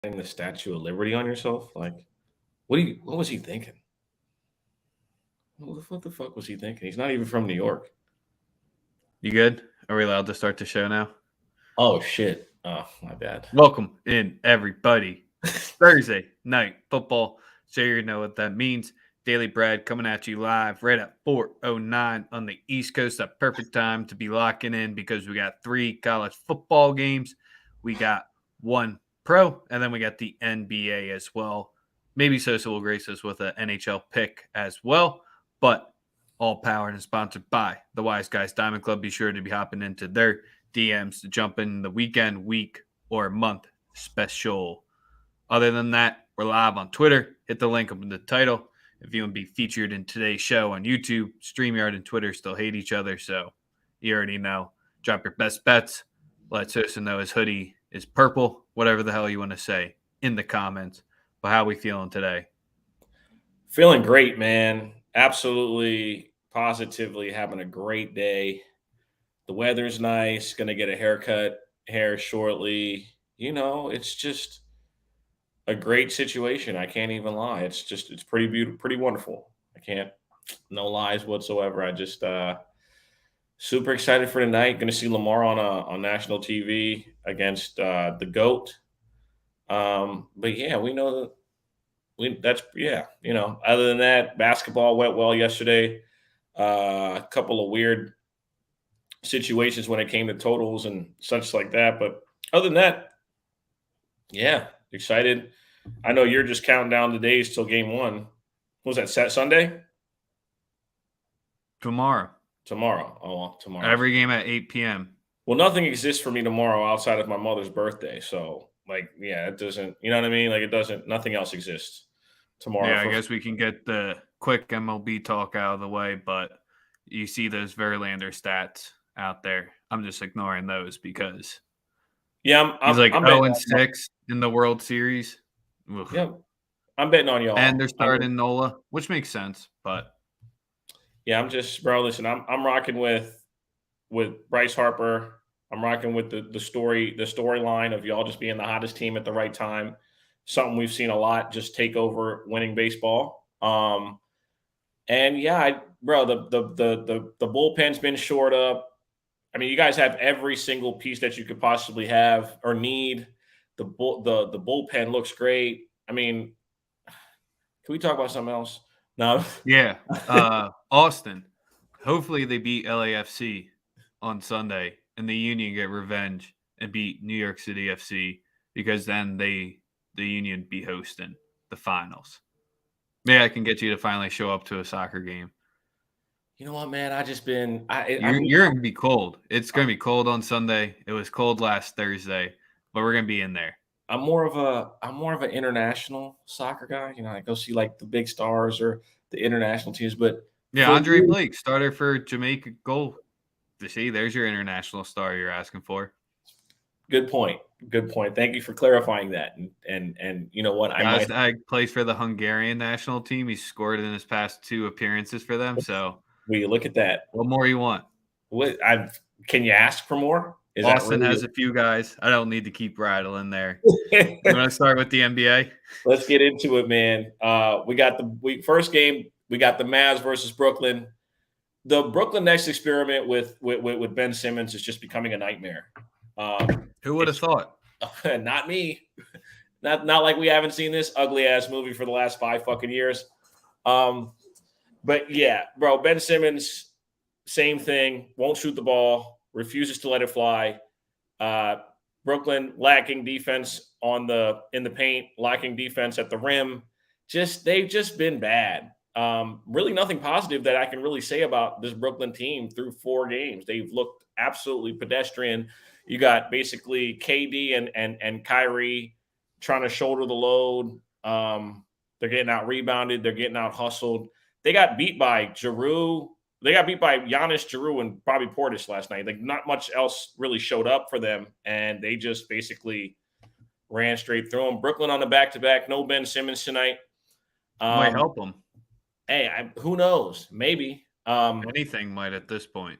the Statue of Liberty on yourself? Like, what was he thinking? What the fuck was he thinking? He's not even from New York. You good? Are we allowed to start the show now? Oh shit. Oh, my bad. Welcome in, everybody. Thursday night football. So you know what that means. Daily Bread coming at you live right at 4:09 on the East Coast. A perfect time to be locking in because we got 3 college football games. We got 1 pro, and then we got the NBA as well. Maybe Sosa will grace us with an NHL pick as well. But all powered and sponsored by the Wise Guys Diamond Club. Be sure to be hopping into their DMs to jump in the weekend, week, or month special. Other than that, we're live on Twitter. Hit the link up in the title. If you want to be featured in today's show on YouTube, StreamYard and Twitter still hate each other, so you already know. Drop your best bets. Let Sosa know his hoodie is purple, whatever the hell you want to say in the comments. But how we feeling today? Feeling great, man. Absolutely, positively having a great day. The weather's nice. Gonna get a hair shortly. It's just a great situation. I can't even lie. It's pretty beautiful, pretty wonderful. I can't, no lies whatsoever. I just super excited for tonight. Going to see Lamar on national TV against the goat. But yeah, we know that that's yeah. Other than that, basketball went well yesterday. A couple of weird situations when it came to totals and such like that. But other than that, yeah, excited. I know you're just counting down the days till game one. What was that, set Sunday? Tomorrow. Tomorrow. Oh, well, tomorrow. Every game at 8 p.m. Well, nothing exists for me tomorrow outside of my mother's birthday. So, yeah, it doesn't, you know what I mean? Like, it doesn't, nothing else exists tomorrow. Yeah, I guess we can get the quick MLB talk out of the way, but you see those Verlander stats out there. I'm just ignoring those because he's like I'm 0-6 in the World Series. Oof. Yeah, I'm betting on y'all. And they're starting Nola, which makes sense, but yeah, I'm just, bro. Listen, I'm rocking with Bryce Harper. I'm rocking with the storyline of y'all just being the hottest team at the right time. Something we've seen a lot, just take over winning baseball. And yeah, bro, the bullpen's been shored up. I mean, you guys have every single piece that you could possibly have or need. The bullpen looks great. I mean, can we talk about something else? No. Yeah. Austin. Hopefully they beat LAFC on Sunday and the Union get revenge and beat New York City FC because then the Union be hosting the finals. Maybe I can get you to finally show up to a soccer game. You know what, man? You're gonna be cold. It's gonna be cold on Sunday. It was cold last Thursday, but we're gonna be in there. I'm more of an international soccer guy. I go see like the big stars or the international teams. But yeah, Andre Blake, starter for Jamaica goal. See, there's your international star you're asking for. Good point. Thank you for clarifying that. And you know what? I plays for the Hungarian national team. He scored in his past 2 appearances for them. So, will you look at that? What more you want? Can you ask for more? Austin has a few guys. I don't need to keep rattling there. You want to start with the NBA? Let's get into it, man. We got first game. We got the Mavs versus Brooklyn. The Brooklyn Nets experiment with Ben Simmons is just becoming a nightmare. Who would have thought? Not me. Not like we haven't seen this ugly ass movie for the last 5 fucking years. But yeah, bro, Ben Simmons, same thing. Won't shoot the ball. Refuses to let it fly. Brooklyn lacking defense in the paint, lacking defense at the rim. They've just been bad. Really nothing positive that I can really say about this Brooklyn team through 4 games. They've looked absolutely pedestrian. You got basically KD and Kyrie trying to shoulder the load. They're getting out rebounded. They're getting out hustled. They got beat by Giroux. They got beat by Giannis, Giroux, and Bobby Portis last night. Like, not much else really showed up for them, and they just basically ran straight through them. Brooklyn on the back-to-back. No Ben Simmons tonight. Might help them. Hey, who knows? Maybe. Anything might at this point.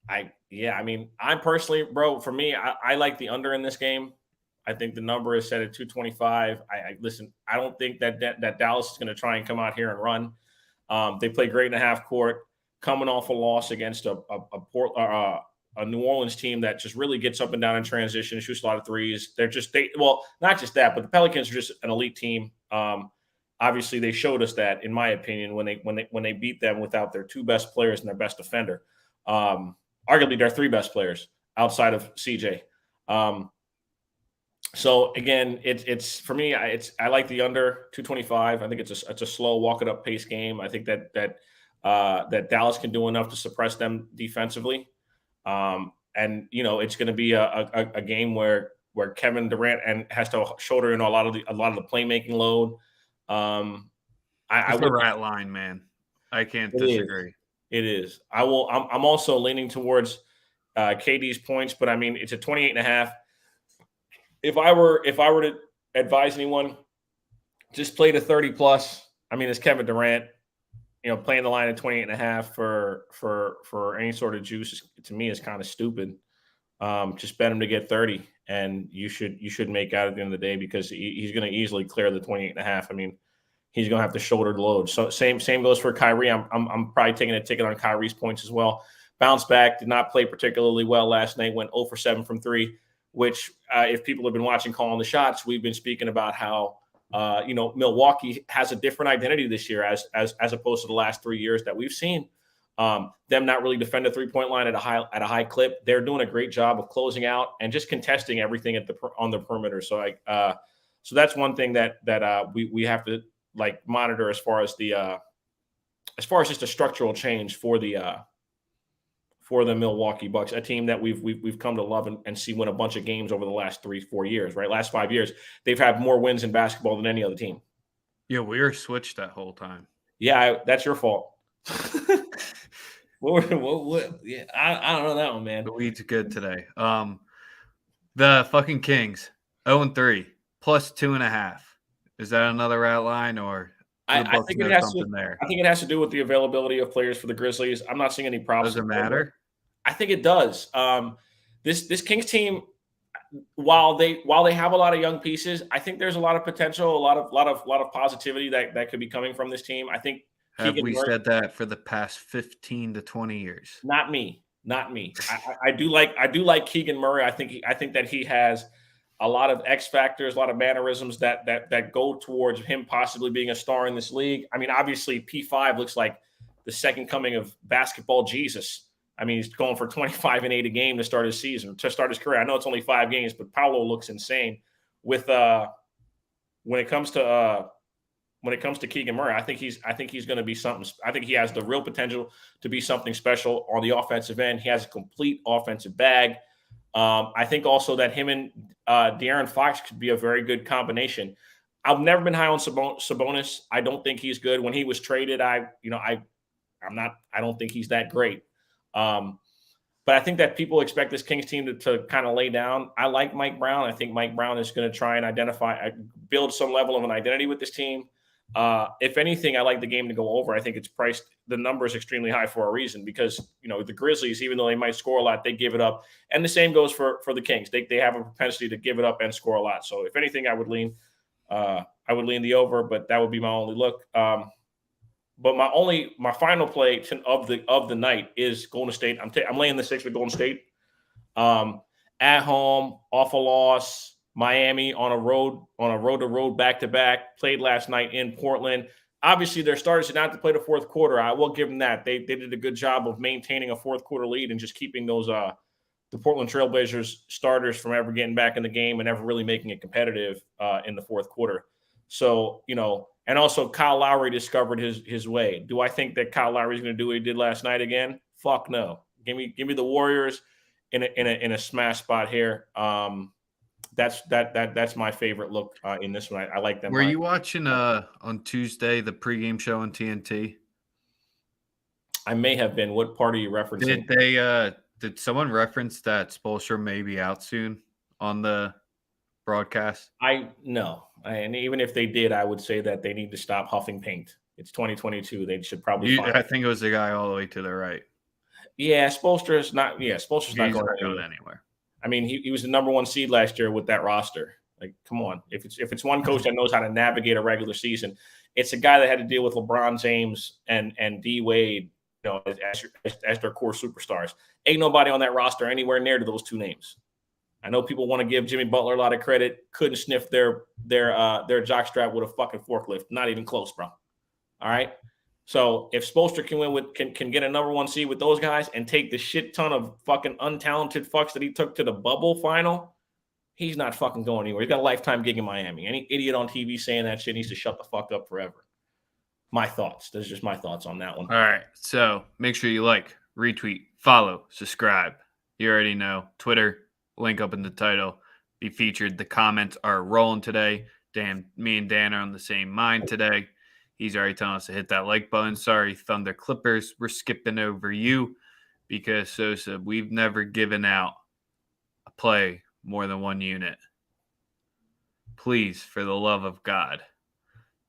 I'm personally, bro, for me, I like the under in this game. I think the number is set at 225. I listen. I don't think that Dallas is going to try and come out here and run. They play great in the half court, coming off a loss against a New Orleans team that just really gets up and down in transition, shoots a lot of threes. Not just that, but the Pelicans are just an elite team. Obviously, they showed us that, in my opinion, when they beat them without their two best players and their best defender, arguably their three best players outside of CJ. So again, it's for me. I like the under 225. I think it's a slow, walk it up pace game. I think that Dallas can do enough to suppress them defensively, and it's going to be a game where Kevin Durant has to shoulder in a lot of the playmaking load. I would rat line, man. I can't disagree. It is. I'm also leaning towards KD's points, but I mean it's a 28.5. If I were to advise anyone, just play the 30 plus. I mean, it's Kevin Durant, playing the line at 28.5 for any sort of juice to me is kind of stupid. Just bet him to get 30, and you should make out at the end of the day because he's going to easily clear the 28.5. I mean, he's going to have to shoulder the load. So same goes for Kyrie. I'm probably taking a ticket on Kyrie's points as well. Bounce back, did not play particularly well last night. Went 0 for 7 from 3. Which, if people have been watching Calling the Shots, we've been speaking about how, Milwaukee has a different identity this year as opposed to the last 3 years that we've seen. Them not really defend the 3-point line at a high clip. They're doing a great job of closing out and just contesting everything on the perimeter. So so that's one thing that we have to monitor as far as just a structural change for the Milwaukee Bucks, a team that we've come to love and see win a bunch of games over the last 3-4 years, right? Last 5 years, they've had more wins in basketball than any other team. Yeah, we were switched that whole time. Yeah, that's your fault. Yeah, I don't know that one, man. The weeds are good today. The fucking Kings, 0-3, plus 2.5. Is that another rat line or? I think it has to do with the availability of players for the Grizzlies. I'm not seeing any problems. Does it matter? I think it does. This Kings team, while they have a lot of young pieces, I think there's a lot of potential, a lot of positivity that could be coming from this team. I think have we said that for the past 15 to 20 years? Not me. I do like Keegan Murray. I think that he has a lot of X factors, a lot of mannerisms that go towards him possibly being a star in this league. I mean, obviously P5 looks like the second coming of basketball Jesus. I mean, he's going for 25 and 8 a game to start his career. I know it's only 5 games, but Paolo looks insane. With when it comes to Keegan Murray, I think he's going to be something. I think he has the real potential to be something special on the offensive end. He has a complete offensive bag. I think also that him and De'Aaron Fox could be a very good combination. I've never been high on Sabonis. I don't think he's good. When he was traded, I don't think he's that great. But I think that people expect this Kings team to kind of lay down. I like Mike Brown. I think Mike Brown is going to try and build some level of an identity with this team. If anything, I like the game to go over. I think it's priced. The number is extremely high for a reason because, the Grizzlies, even though they might score a lot, they give it up. And the same goes for the Kings. They have a propensity to give it up and score a lot. So if anything, I would lean the over, but that would be my only look. But my final play of the night is Golden State. I'm laying the 6 with Golden State. At home, off a loss. Miami on a road back-to-back. Played last night in Portland. Obviously, their starters did not have to play the fourth quarter. I will give them that. They did a good job of maintaining a fourth quarter lead and just keeping those the Portland Trailblazers starters from ever getting back in the game and ever really making it competitive in the fourth quarter. So, and also Kyle Lowry discovered his way. Do I think that Kyle Lowry is going to do what he did last night again? Fuck no. Give me the Warriors in a smash spot here. That's my favorite look in this one. I like them. Were you watching on Tuesday the pregame show on TNT? I may have been. What part are you referencing? Did someone reference that Spoelstra may be out soon on the broadcast? No. And even if they did, I would say that they need to stop huffing paint. It's 2022. They should probably. I think it was the guy all the way to the right. Yeah, Spoelstra's not. Yeah, Spoelstra's not going anywhere. I mean, he was the number 1 seed last year with that roster. Like, come on. If it's one coach that knows how to navigate a regular season, it's a guy that had to deal with LeBron James and D Wade, as their core superstars. Ain't nobody on that roster anywhere near to those two names. I know people want to give Jimmy Butler a lot of credit. Couldn't sniff their jockstrap with a fucking forklift. Not even close, bro. All right. So if Spoelstra can get a number one seed with those guys and take the shit ton of fucking untalented fucks that he took to the bubble final, he's not fucking going anywhere. He's got a lifetime gig in Miami. Any idiot on TV saying that shit needs to shut the fuck up forever. My thoughts. Those are just my thoughts on that one. All right. So make sure you like, retweet, follow, subscribe. You already know. Twitter, link up in the title. Be featured. The comments are rolling today. Me and Dan are on the same mind today. He's already telling us to hit that like button. Sorry, Thunder Clippers. We're skipping over you because Sosa, we've never given out a play more than one unit. Please, for the love of God,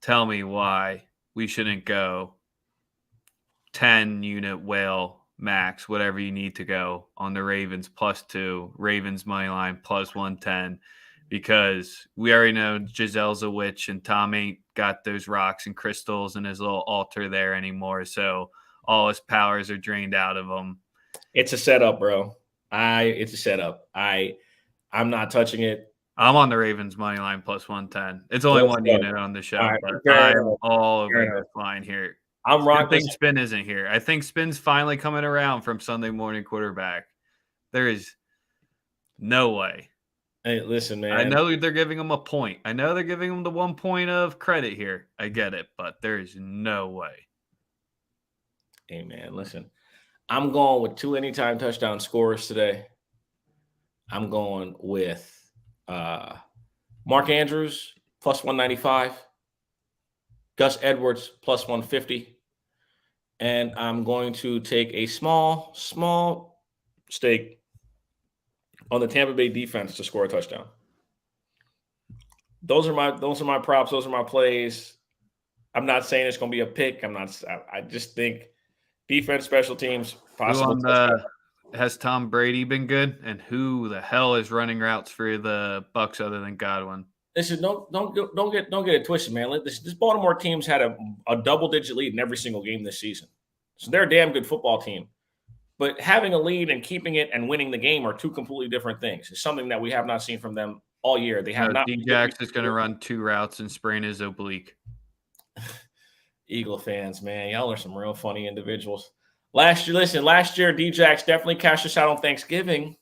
tell me why we shouldn't go 10-unit whale max, whatever you need to go on the Ravens +2, Ravens money line +110, because we already know Giselle's a witch and Tom ain't got those rocks and crystals in his little altar there anymore. So all his powers are drained out of him. It's a setup, bro. It's a setup. I'm not touching it. I'm on the Ravens money line +110. It's only one unit on the show, but I'm all over this line here. I'm rocking. I think Spin isn't here. I think Spin's finally coming around from Sunday morning quarterback. There is no way. Hey, listen, man. I know they're giving him a point. I know they're giving him the 1 point of credit here. I get it, but there is no way. Hey, man, listen. I'm going with 2 anytime touchdown scorers today. I'm going with Mark Andrews +195, Gus Edwards +150, and I'm going to take a small stake on the Tampa Bay defense to score a touchdown. Those are my props. Those are my plays. I'm not saying it's going to be a pick. I just think defense, special teams, possible. Has Tom Brady been good? And who the hell is running routes for the Bucs other than Godwin? Listen, don't get it twisted, man. This Baltimore team's had a double-digit lead in every single game this season, so they're a damn good football team. But having a lead and keeping it and winning the game are two completely different things. It's something that we have not seen from them all year. They have not. D-Jax is going to run 2 routes and sprain his oblique. Eagle fans, man, y'all are some real funny individuals. Last year, D-Jax definitely cashed us out on Thanksgiving.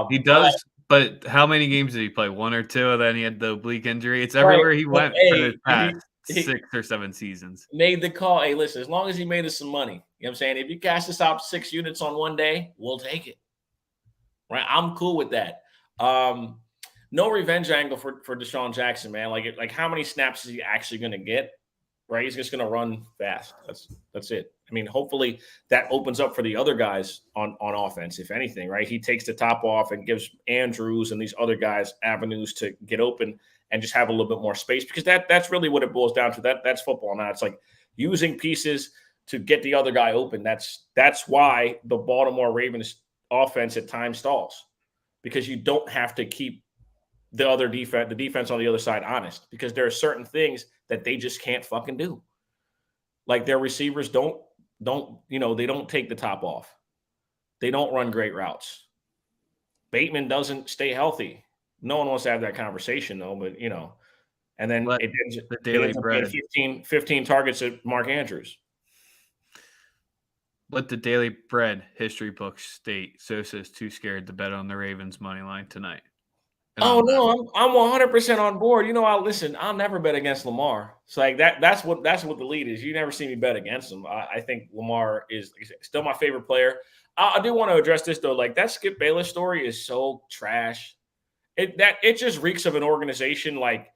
He does, but how many games did he play? 1 or 2, and then he had the oblique injury. It's everywhere he went for the past 6 or 7 seasons. Made the call. Hey, listen, as long as he made us some money, you know what I'm saying? If you cash us out 6 units on one day, we'll take it. Right? I'm cool with that. No revenge angle for Deshaun Jackson, man. Like how many snaps is he actually going to get? Right? He's just going to run fast. That's it. I mean, hopefully that opens up for the other guys on offense, if anything, right? He takes the top off and gives Andrews and these other guys avenues to get open and just have a little bit more space, because that's really what it boils down to. That's football now. It's like using pieces to get the other guy open. That's why the Baltimore Ravens offense at times stalls, because you don't have to keep the defense on the other side honest, because there are certain things that they just can't fucking do. Like their receivers don't they don't take the top off. They don't run great routes. Bateman doesn't stay healthy. No one wants to have that conversation though, but and then it ends up 15 targets at Mark Andrews. Let the Daily Bread history books state Sosa is too scared to bet on the Ravens money line tonight. Oh no, I'm 100% on board. I'll never bet against Lamar. It's like that's what the lead is. You never see me bet against him. I think Lamar is still my favorite player. I do want to address this though. Like that Skip Bayless story is so trash. It just reeks of an organization like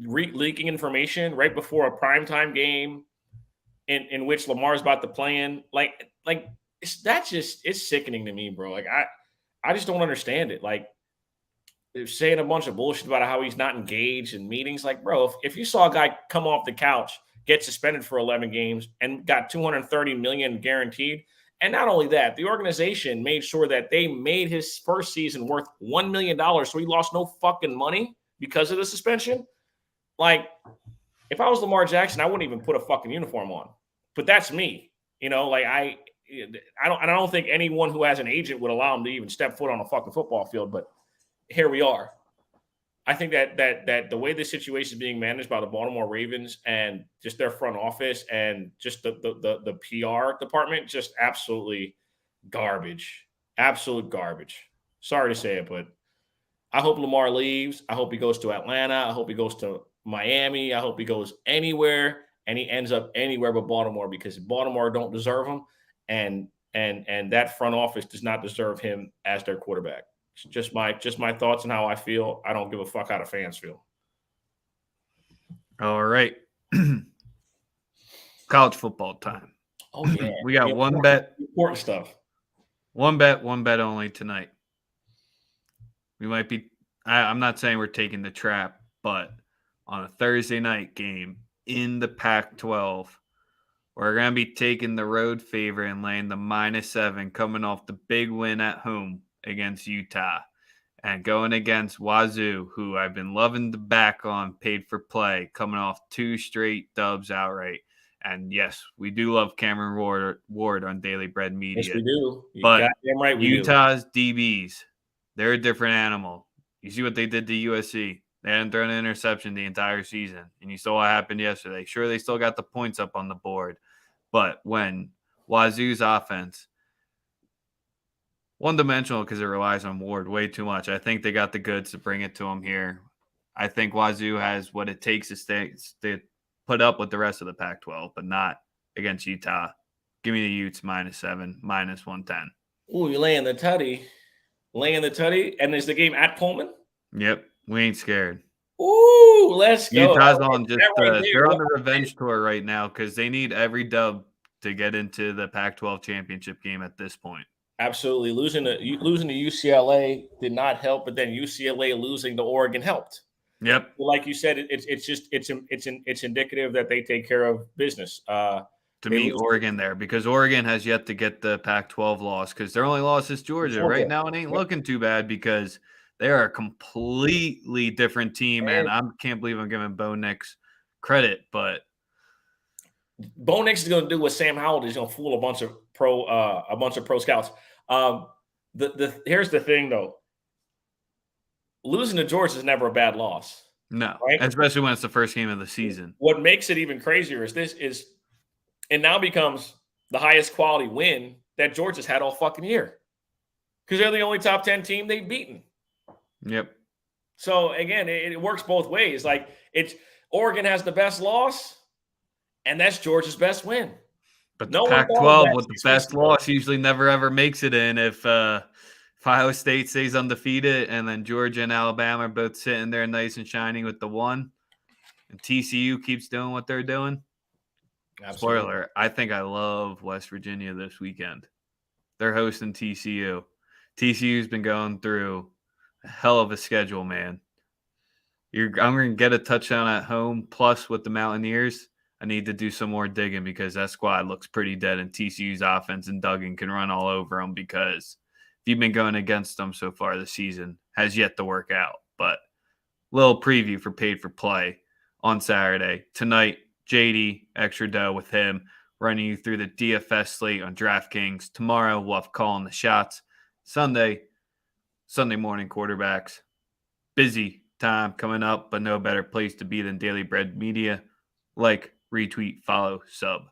leaking information right before a primetime game in which Lamar's about to play in. Like it's sickening to me, bro. Like I just don't understand it. Like, they're saying a bunch of bullshit about how he's not engaged in meetings. Like, bro, if you saw a guy come off the couch, get suspended for 11 games, and got $230 million guaranteed, And not only that, the organization made sure that they made his first season worth $1 million, so he lost no fucking money because of the suspension. Like, if I was Lamar Jackson, I wouldn't even put a fucking uniform on. But that's me. Like I don't think anyone who has an agent would allow him to even step foot on a fucking football field. But here we are. I think that the way this situation is being managed by the Baltimore Ravens and just their front office and just the PR department, just absolutely garbage. Absolute garbage. Sorry to say it, but I hope Lamar leaves. I hope he goes to Atlanta. I hope he goes to Miami. I hope he goes anywhere and he ends up anywhere but Baltimore, because Baltimore don't deserve him, and that front office does not deserve him as their quarterback. Just my thoughts on how I feel. I don't give a fuck how the fans feel. All right. College football time. Oh, yeah. We got one bet. Important stuff. One bet only tonight. We might be – I'm not saying we're taking the trap, but on a Thursday night game in the Pac-12, we're going to be taking the road favorite and laying the -7 coming off the big win at home against Utah, and going against Wazoo, who I've been loving the back on paid for play, coming off 2 straight dubs outright. And yes, we do love Cameron Ward on Daily Bread Media. Yes, we do. But right, Utah's DBs, they're a different animal. You see what they did to USC. They hadn't thrown an interception the entire season, and you saw what happened yesterday. Sure, they still got the points up on the board, but when Wazoo's offense – one-dimensional because it relies on Ward way too much. I think they got the goods to bring it to him here. I think Wazoo has what it takes to put up with the rest of the Pac-12, but not against Utah. Give me the Utes -7, -110. Ooh, you're laying the tutty. And is the game at Pullman? Yep, we ain't scared. Ooh, let's go. Utah's on just they're on the revenge tour right now because they need every dub to get into the Pac-12 championship game at this point. Absolutely. Losing to UCLA did not help, but then UCLA losing to Oregon helped. Yep. Like you said, it's indicative that they take care of business. To meet Oregon there, because Oregon has yet to get the Pac-12 loss, because their only loss is Georgia. Right now it ain't looking too bad because they are a completely different team, and I can't believe I'm giving Bo Nix credit, but Bo Nix is going to do what Sam Howell is. He's going to fool a bunch of pro scouts. Here's the thing, though. Losing to Georgia is never a bad loss. No, right? Especially when it's the first game of the season. What makes it even crazier is it now becomes the highest quality win that Georgia's had all fucking year, because they're the only top 10 team they've beaten. Yep. So again, it works both ways. Like, Oregon has the best loss, and that's Georgia's best win. But the Pac-12 with the best loss usually never ever makes it in. If Ohio State stays undefeated and then Georgia and Alabama are both sitting there nice and shining with the 1, and TCU keeps doing what they're doing. Absolutely. Spoiler, I think I love West Virginia this weekend. They're hosting TCU. TCU's been going through a hell of a schedule, man. I'm going to get a touchdown at home, plus with the Mountaineers. I need to do some more digging because that squad looks pretty dead, and TCU's offense and Duggan can run all over them, because if you've been going against them so far this season, has yet to work out. But little preview for Paid for Play on Saturday. Tonight, JD, extra dough with him, running you through the DFS slate on DraftKings. Tomorrow, we'll have calling the shots. Sunday morning quarterbacks. Busy time coming up, but no better place to be than Daily Bread Media. Like, retweet, follow, sub.